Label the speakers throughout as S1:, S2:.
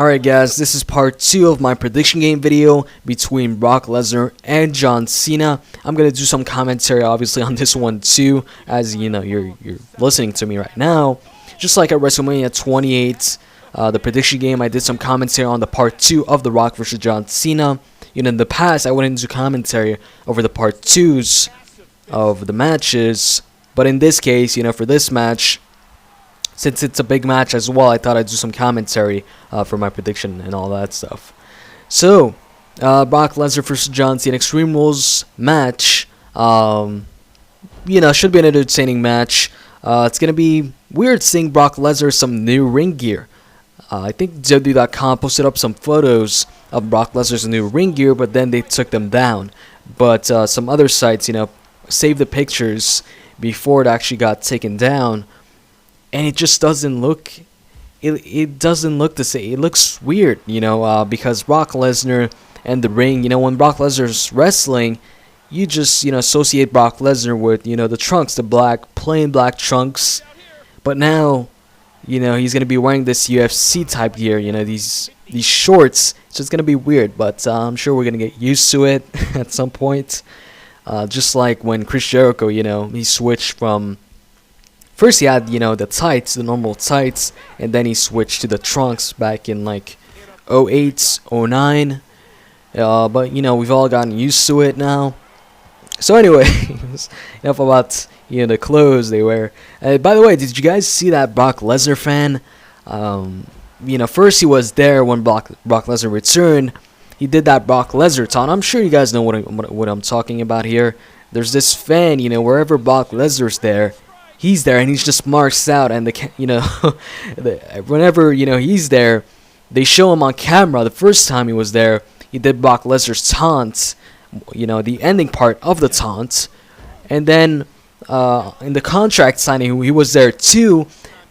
S1: Alright guys, this is part 2 of my prediction game video between Brock Lesnar and John Cena. I'm gonna do some commentary obviously on this one too, as you know you're listening to me right now. Just like at WrestleMania 28, the prediction game, I did some commentary on the part 2 of The Rock versus John Cena. You know, in the past I went into commentary over the part 2s of the matches, but in this case, you know, for this match, since it's a big match as well, I thought I'd do some commentary for my prediction and all that stuff. So, Brock Lesnar versus John Cena Extreme Rules match. You know, should be an entertaining match. It's gonna be weird seeing Brock Lesnar some new ring gear. I think WWE.com posted up some photos of Brock Lesnar's new ring gear, but then they took them down. But some other sites, you know, saved the pictures before it actually got taken down. And it just doesn't look, it doesn't look the same. It looks weird, you know, because Brock Lesnar and the ring, you know, when Brock Lesnar's wrestling, you just, you know, associate Brock Lesnar with, you know, the trunks, the plain black trunks. But now, you know, he's going to be wearing this UFC type gear, you know, these shorts. So it's going to be weird, but I'm sure we're going to get used to it at some point. Just like when Chris Jericho, you know, he switched from... First he had, you know, the tights, the normal tights, and then he switched to the trunks back in like 08, 09. But, you know, we've all gotten used to it now. So anyway, enough about, you know, the clothes they wear. By the way, did you guys see that Brock Lesnar fan? You know, first he was there when Brock Lesnar returned. He did that Brock Lesnar taunt. I'm sure you guys know what I'm talking about here. There's this fan, you know, wherever Brock Lesnar's there, he's there, and he's just marks out, and you know, whenever, you know, he's there, they show him on camera. The first time he was there, he did Brock Lesnar's taunt, you know, the ending part of the taunt, and then in the contract signing, he was there too,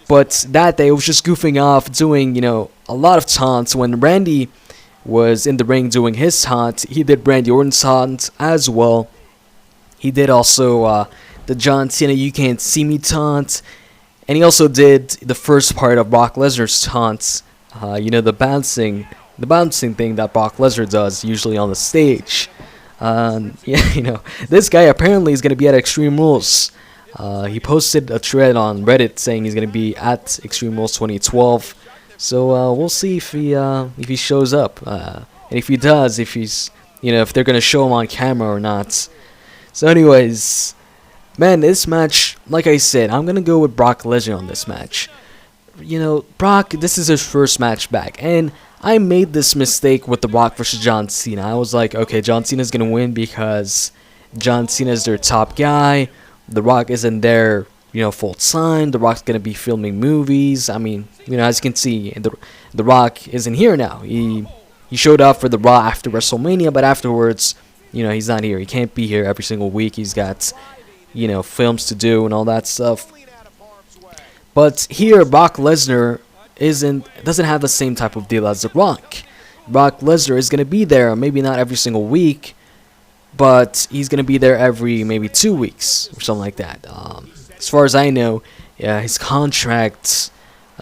S1: but that day it was just goofing off, doing, you know, a lot of taunts. When Randy was in the ring doing his taunt, he did Randy Orton's taunt as well. He did also the John Cena "You Can't See Me" taunt, and he also did the first part of Brock Lesnar's taunts. You know, the bouncing thing that Brock Lesnar does usually on the stage. Yeah, you know, this guy apparently is gonna be at Extreme Rules. He posted a thread on Reddit saying he's gonna be at Extreme Rules 2012. So we'll see if he shows up, and if he does, if he's, you know, if they're gonna show him on camera or not. So, anyways. Man, this match, like I said, I'm going to go with Brock Lesnar on this match. You know, Brock, this is his first match back. And I made this mistake with The Rock versus John Cena. I was like, okay, John Cena's going to win because John Cena is their top guy. The Rock isn't there, you know, full time. The Rock's going to be filming movies. I mean, you know, as you can see, the Rock isn't here now. He showed up for the Raw after WrestleMania, but afterwards, you know, he's not here. He can't be here every single week. He's got, you know, films to do and all that stuff. But here, Brock Lesnar doesn't have the same type of deal as The Rock. Brock Lesnar is going to be there, maybe not every single week, but he's going to be there every maybe 2 weeks or something like that. As far as I know, his contract,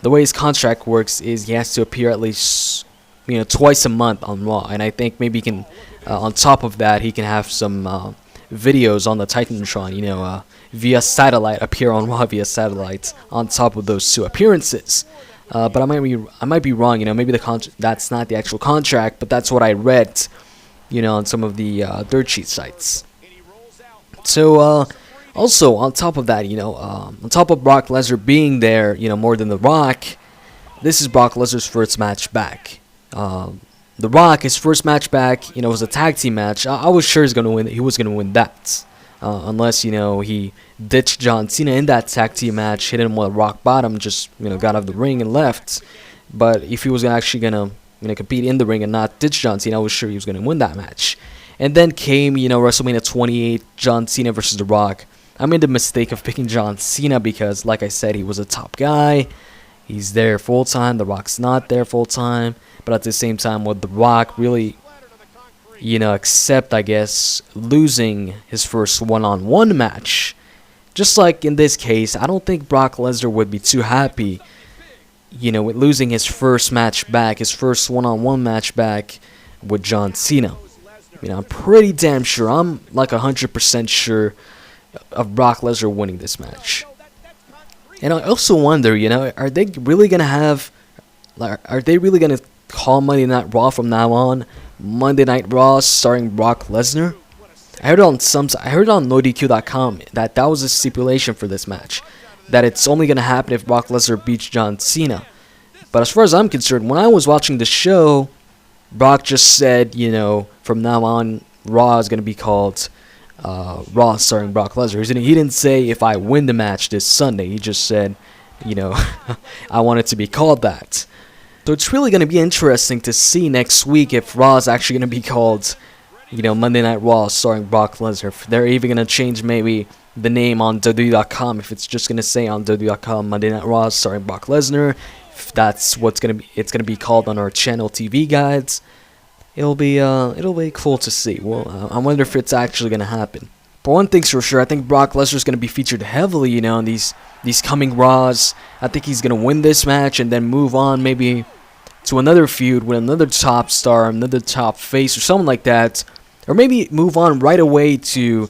S1: the way his contract works is he has to appear at least, you know, twice a month on Raw, and I think maybe he can, on top of that, he can have some videos on the Titantron, you know, via satellite, appear on Raw via satellite on top of those 2 appearances. But I might be wrong, you know, maybe that's not the actual contract, but that's what I read, you know, on some of the dirt sheet sites. So also on top of that, you know, on top of Brock Lesnar being there, you know, more than The Rock, this is Brock Lesnar's first match back. The Rock, his first match back, you know, was a tag team match. I was sure he was gonna win that, unless, you know, he ditched John Cena in that tag team match, hit him with a rock bottom, just, you know, got out of the ring and left. But if he was actually gonna, you know, compete in the ring and not ditch John Cena, I was sure he was gonna win that match. And then came, you know, WrestleMania 28, John Cena versus The Rock. I made the mistake of picking John Cena because, like I said, he was a top guy. He's there full time. The Rock's not there full time. But at the same time, would The Rock really, you know, accept, I guess, losing his first one-on-one match? Just like in this case, I don't think Brock Lesnar would be too happy with losing his first match back, his first one-on-one match back with John Cena. I'm pretty damn sure, I'm like 100% sure of Brock Lesnar winning this match. And I also wonder, are they really gonna call Monday Night Raw from now on Monday Night Raw starring Brock Lesnar? I heard on NoDQ.com that was a stipulation for this match, that it's only gonna happen if Brock Lesnar beats John Cena. But as far as I'm concerned, when I was watching the show, Brock just said, from now on, Raw is going to be called Raw starring Brock Lesnar. He didn't say if I win the match this Sunday. He just said, I want it to be called that. So it's really going to be interesting to see next week if Raw is actually going to be called, Monday Night Raw starring Brock Lesnar. If they're even going to change maybe the name on WWE.com. If it's just going to say on WWE.com Monday Night Raw starring Brock Lesnar. If that's what's it's gonna be called on our channel TV guides, it'll be cool to see. Well, I wonder if it's actually gonna happen. But one thing's for sure, I think Brock Lesnar's gonna be featured heavily, in these coming Raws. I think he's gonna win this match and then move on maybe to another feud with another top star, another top face, or something like that, or maybe move on right away to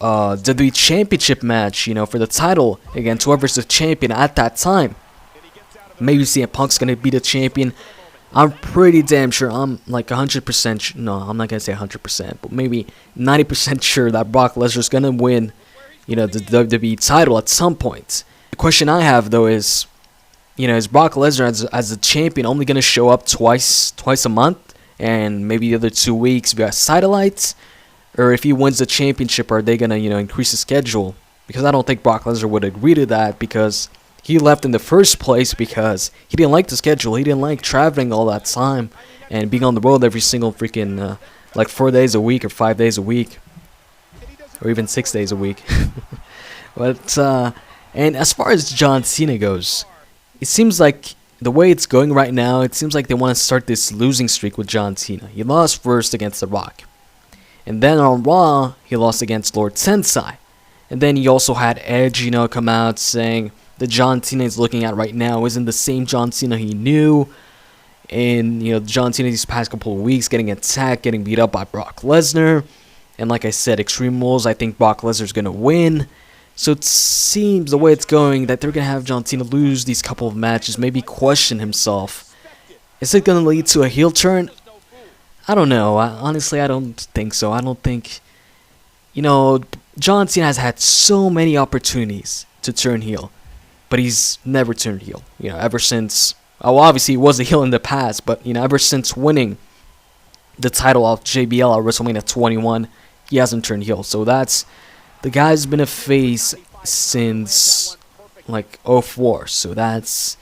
S1: WWE Championship match, for the title against whoever's the champion at that time. Maybe CM Punk's going to be the champion. I'm pretty damn sure. I'm like 100%. No, I'm not going to say 100%. But maybe 90% sure that Brock Lesnar's going to win, the WWE title at some point. The question I have, though, is, is Brock Lesnar as a champion only going to show up twice a month? And maybe the other 2 weeks via satellites? Or if he wins the championship, are they going to, increase the schedule? Because I don't think Brock Lesnar would agree to that, because he left in the first place because he didn't like the schedule. He didn't like traveling all that time and being on the road every single freaking, 4 days a week or 5 days a week. Or even 6 days a week. But, and as far as John Cena goes, it seems like the way it's going right now, it seems like they want to start this losing streak with John Cena. He lost first against The Rock. And then on Raw, he lost against Lord Sensei. And then he also had Edge, come out saying the John Cena he's looking at right now isn't the same John Cena he knew. And, John Cena these past couple of weeks getting attacked, getting beat up by Brock Lesnar. And like I said, Extreme Rules, I think Brock Lesnar's going to win. So it seems the way it's going that they're going to have John Cena lose these couple of matches, maybe question himself. Is it going to lead to a heel turn? I don't know. Honestly, I don't think so. I don't think, John Cena has had so many opportunities to turn heel. But he's never turned heel, ever since, obviously he was a heel in the past, but, ever since winning the title off JBL at WrestleMania 21, he hasn't turned heel. So the guy's been a face since, 04, so that's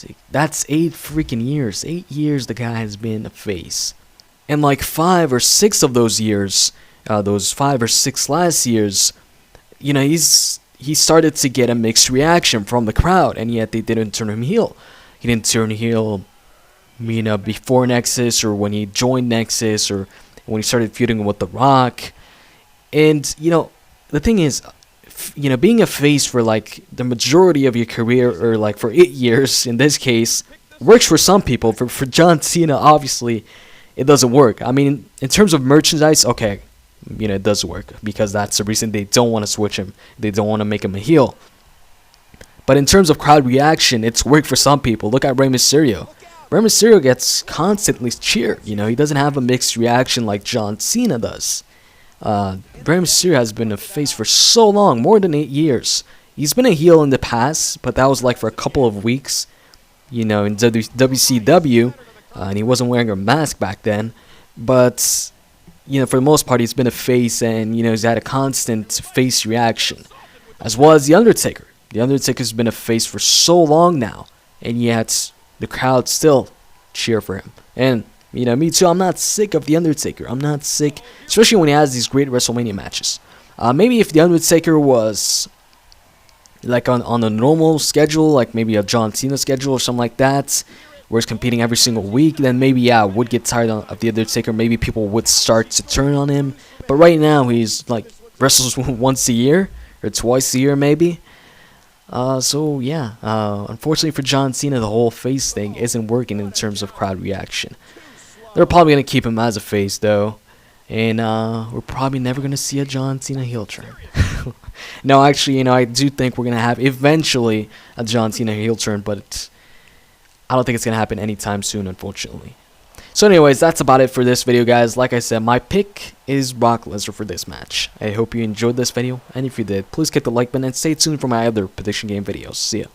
S1: 8 freaking years. 8 years the guy has been a face. And 5 or 6 of those years, those 5 or 6 last years, he started to get a mixed reaction from the crowd, and yet they didn't turn him heel. He didn't turn heel, before Nexus, or when he joined Nexus, or when he started feuding with The Rock. And, the thing is, being a face for, the majority of your career, or, for 8 years, in this case, works for some people. For John Cena, obviously, it doesn't work. I mean, in terms of merchandise, okay, it does work, because that's the reason they don't want to switch him. They don't want to make him a heel. But in terms of crowd reaction, it's worked for some people. Look at Rey Mysterio. Rey Mysterio gets constantly cheered. He doesn't have a mixed reaction like John Cena does. Rey Mysterio has been a face for so long, more than 8 years. He's been a heel in the past, but that was for a couple of weeks, in WCW, and he wasn't wearing a mask back then. But for the most part, he's been a face, and, he's had a constant face reaction. As well as The Undertaker. The Undertaker's been a face for so long now, and yet the crowd still cheer for him. And, me too, I'm not sick of The Undertaker. I'm not sick, especially when he has these great WrestleMania matches. Maybe if The Undertaker was, on a normal schedule, maybe a John Cena schedule or something like that, where he's competing every single week, then maybe, I would get tired of The Undertaker. Maybe people would start to turn on him. But right now, he's, wrestles once a year, or twice a year, maybe. So yeah, unfortunately for John Cena, the whole face thing isn't working in terms of crowd reaction. They're probably gonna keep him as a face though, and we're probably never gonna see a John Cena heel turn. No, actually, I do think we're gonna have eventually a John Cena heel turn, but I don't think it's gonna happen anytime soon, unfortunately. So anyways, that's about it for this video, guys. Like I said, my pick is Brock Lesnar for this match. I hope you enjoyed this video, and if you did, please hit the like button and stay tuned for my other prediction game videos. See ya.